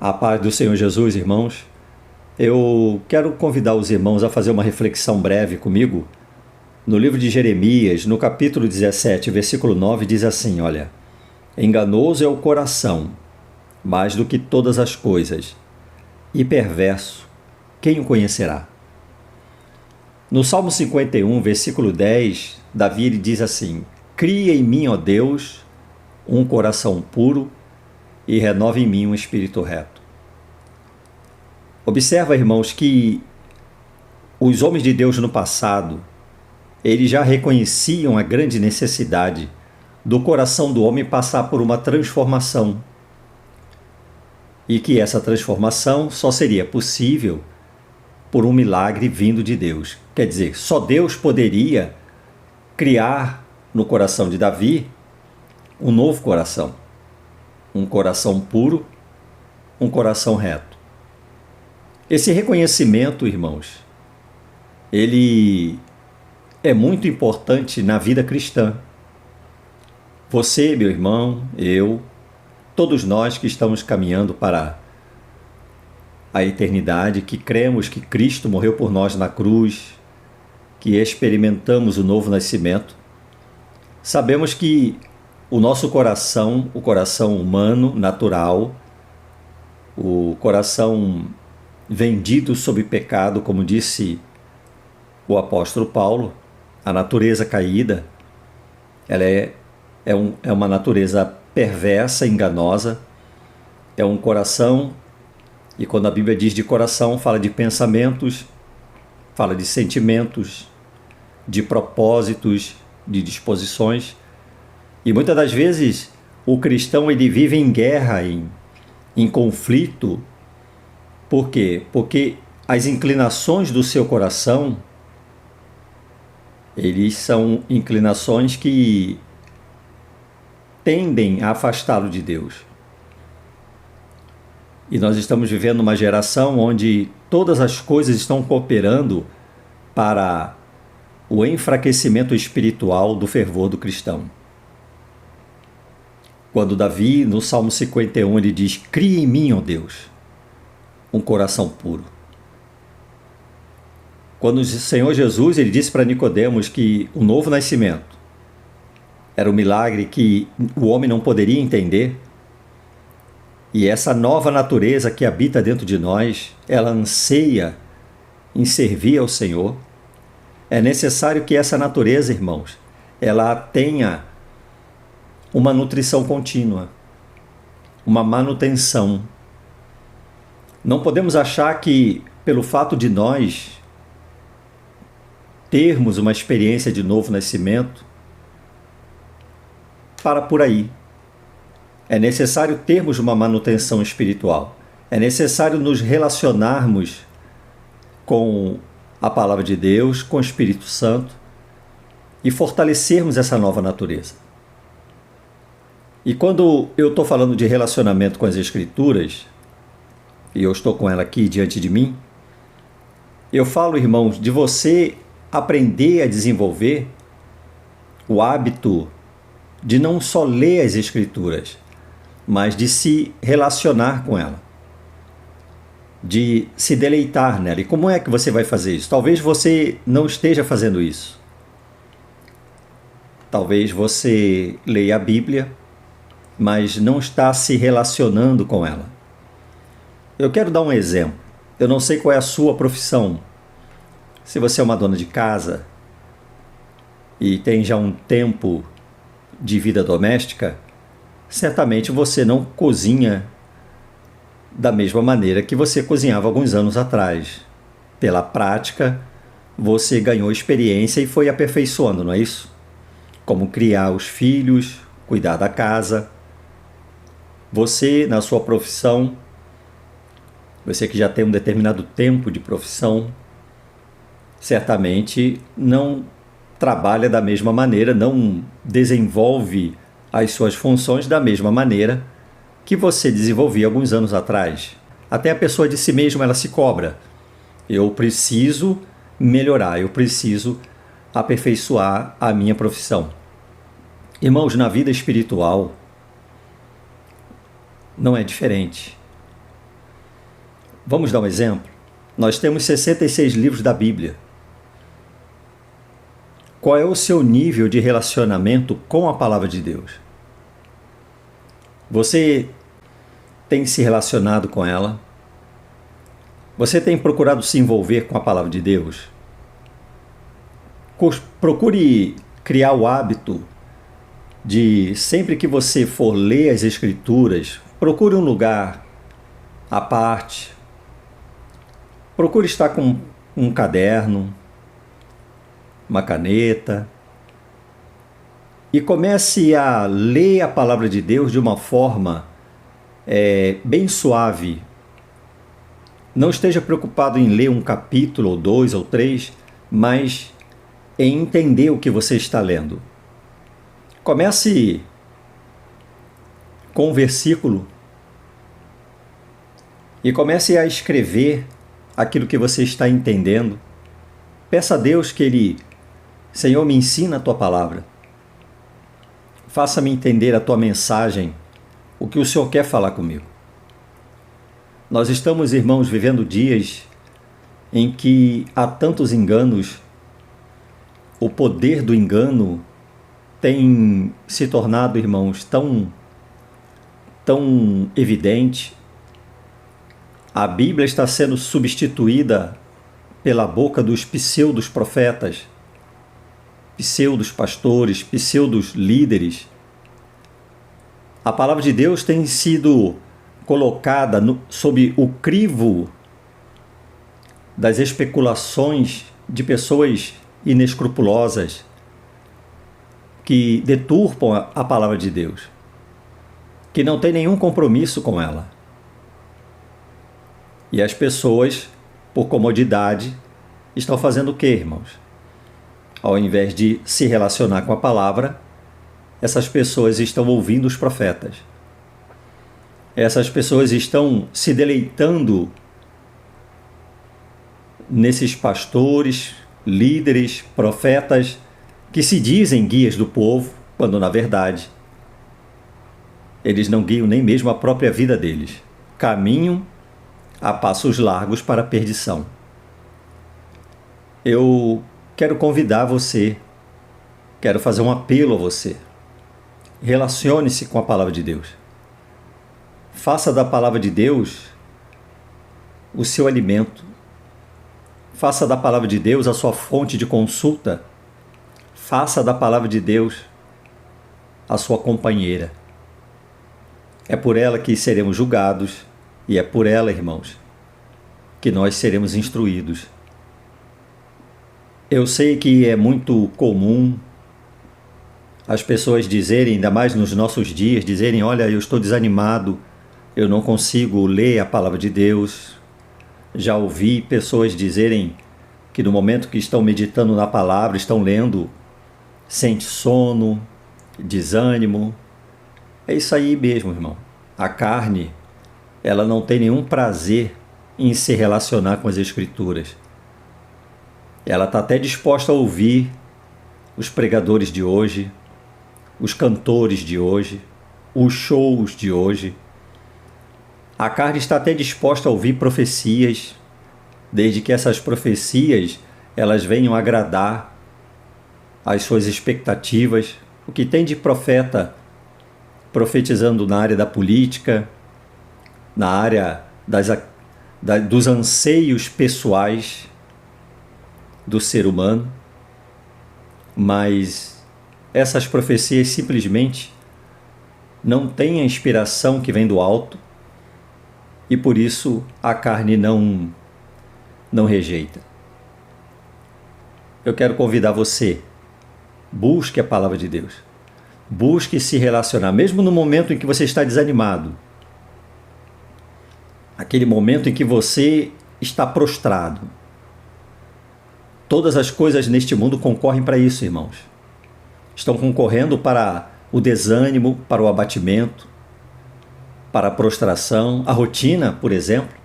A paz do Senhor Jesus, irmãos. Eu quero convidar os irmãos a fazer uma reflexão breve comigo. No livro de Jeremias, no capítulo 17, versículo 9, diz assim, olha: enganoso é o coração, mais do que todas as coisas, e perverso, quem o conhecerá? No Salmo 51, versículo 10, Davi ele diz assim: cria em mim, ó Deus, um coração puro e renova em mim um espírito reto. Observa, irmãos, que os homens de Deus no passado, eles já reconheciam a grande necessidade do coração do homem passar por uma transformação. E que essa transformação só seria possível por um milagre vindo de Deus. Quer dizer, só Deus poderia criar no coração de Davi um novo coração. Um coração puro, um coração reto. Esse reconhecimento, irmãos, ele é muito importante na vida cristã. Você, meu irmão, eu, todos nós que estamos caminhando para a eternidade, que cremos que Cristo morreu por nós na cruz, que experimentamos o novo nascimento, sabemos que o nosso coração, o coração humano, natural, o coração vendido sob pecado, como disse o apóstolo Paulo, a natureza caída, ela é uma natureza perversa, enganosa, é um coração, e quando a Bíblia diz de coração, fala de pensamentos, fala de sentimentos, de propósitos, de disposições, e muitas das vezes o cristão ele vive em guerra, em conflito. Por quê? Porque as inclinações do seu coração, eles são inclinações que tendem a afastá-lo de Deus. E nós estamos vivendo uma geração onde todas as coisas estão cooperando para o enfraquecimento espiritual do fervor do cristão. Quando Davi, no Salmo 51, ele diz: cria em mim, ó Deus, um coração puro. Quando o Senhor Jesus ele disse para Nicodemos que o novo nascimento era um milagre que o homem não poderia entender, e essa nova natureza que habita dentro de nós, ela anseia em servir ao Senhor, é necessário que essa natureza, irmãos, ela tenha uma nutrição contínua, uma manutenção. Não podemos achar que, pelo fato de nós termos uma experiência de novo nascimento, para por aí. É necessário termos uma manutenção espiritual. É necessário nos relacionarmos com a Palavra de Deus, com o Espírito Santo e fortalecermos essa nova natureza. E quando eu estou falando de relacionamento com as Escrituras, e eu estou com ela aqui diante de mim, eu falo, irmãos, de você aprender a desenvolver o hábito de não só ler as Escrituras, mas de se relacionar com ela, de se deleitar nela. E como é que você vai fazer isso? Talvez você não esteja fazendo isso. Talvez você leia a Bíblia, mas não está se relacionando com ela. Eu quero dar um exemplo. Eu não sei qual é a sua profissão. Se você é uma dona de casa e tem já um tempo de vida doméstica, certamente você não cozinha da mesma maneira que você cozinhava alguns anos atrás. Pela prática, você ganhou experiência e foi aperfeiçoando, não é isso? Como criar os filhos, cuidar da casa. Você, na sua profissão, você que já tem um determinado tempo de profissão, certamente não trabalha da mesma maneira, não desenvolve as suas funções da mesma maneira que você desenvolvia alguns anos atrás. Até a pessoa de si mesma, ela se cobra. Eu preciso melhorar, eu preciso aperfeiçoar a minha profissão. Irmãos, na vida espiritual não é diferente. Vamos dar um exemplo? Nós temos 66 livros da Bíblia. Qual é o seu nível de relacionamento com a palavra de Deus? Você tem se relacionado com ela? Você tem procurado se envolver com a palavra de Deus? Procure criar o hábito de, sempre que você for ler as Escrituras, procure um lugar à parte. Procure estar com um caderno, uma caneta, e comece a ler a palavra de Deus de uma forma bem suave. Não esteja preocupado em ler um capítulo, ou 2, ou 3, mas em entender o que você está lendo. Comece com um versículo e comece a escrever aquilo que você está entendendo. Peça a Deus que Ele, Senhor, me ensina a Tua palavra. Faça-me entender a Tua mensagem, o que o Senhor quer falar comigo. Nós estamos, irmãos, vivendo dias em que há tantos enganos. O poder do engano tem se tornado, irmãos, tão evidente. A Bíblia está sendo substituída pela boca dos pseudos profetas, pseudos pastores, pseudos líderes. A palavra de Deus tem sido colocada sob o crivo das especulações de pessoas inescrupulosas que deturpam a palavra de Deus, que não tem nenhum compromisso com ela. E as pessoas, por comodidade, estão fazendo o quê, irmãos? Ao invés de se relacionar com a palavra, essas pessoas estão ouvindo os profetas. Essas pessoas estão se deleitando nesses pastores, líderes, profetas, que se dizem guias do povo, quando na verdade eles não guiam nem mesmo a própria vida deles. Caminham a passos largos para a perdição. Eu quero convidar você, quero fazer um apelo a você. Relacione-se com a palavra de Deus. Faça da palavra de Deus o seu alimento. Faça da palavra de Deus a sua fonte de consulta. Faça da palavra de Deus a sua companheira. É por ela que seremos julgados e é por ela, irmãos, que nós seremos instruídos. Eu sei que é muito comum as pessoas dizerem, ainda mais nos nossos dias, dizerem: olha, eu estou desanimado, eu não consigo ler a palavra de Deus. Já ouvi pessoas dizerem que no momento que estão meditando na palavra, estão lendo, sente sono, desânimo. É isso aí mesmo, irmão. A carne, ela não tem nenhum prazer em se relacionar com as Escrituras. Ela está até disposta a ouvir os pregadores de hoje, os cantores de hoje, os shows de hoje. A carne está até disposta a ouvir profecias, desde que essas profecias elas venham agradar às suas expectativas. O que tem de profeta profetizando na área da política, na área dos anseios pessoais do ser humano, mas essas profecias simplesmente não têm a inspiração que vem do alto e por isso a carne não rejeita. Eu quero convidar você, busque a palavra de Deus, busque se relacionar, mesmo no momento em que você está desanimado, aquele momento em que você está prostrado. Todas as coisas neste mundo concorrem para isso, irmãos. Estão concorrendo para o desânimo, para o abatimento, para a prostração, a rotina, por exemplo,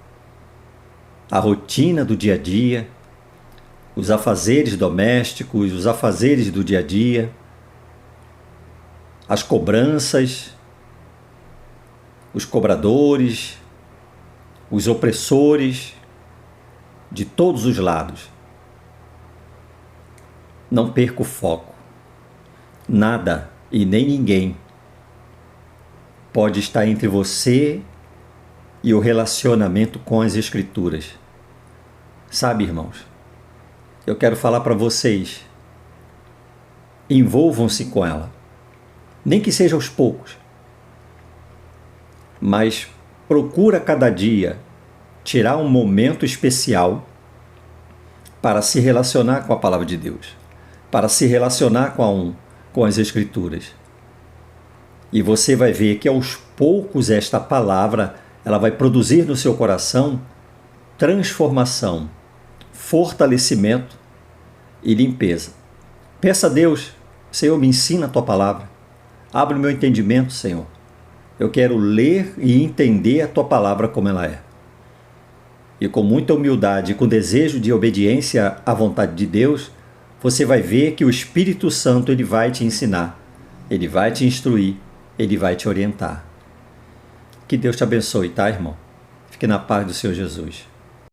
a rotina do dia a dia, os afazeres domésticos, os afazeres do dia a dia, as cobranças, os cobradores, os opressores de todos os lados. Não perca o foco. Nada e nem ninguém pode estar entre você e o relacionamento com as Escrituras. Sabe, irmãos, eu quero falar para vocês, envolvam-se com ela, nem que seja aos poucos, mas procura cada dia tirar um momento especial para se relacionar com a palavra de Deus, para se relacionar com as Escrituras. E você vai ver que aos poucos esta palavra ela vai produzir no seu coração transformação, fortalecimento e limpeza. Peça a Deus: Senhor, me ensina a tua palavra. Abre o meu entendimento, Senhor. Eu quero ler e entender a tua palavra como ela é. E com muita humildade, com desejo de obediência à vontade de Deus, você vai ver que o Espírito Santo ele vai te ensinar, ele vai te instruir, ele vai te orientar. Que Deus te abençoe, tá, irmão? Fique na paz do Senhor Jesus.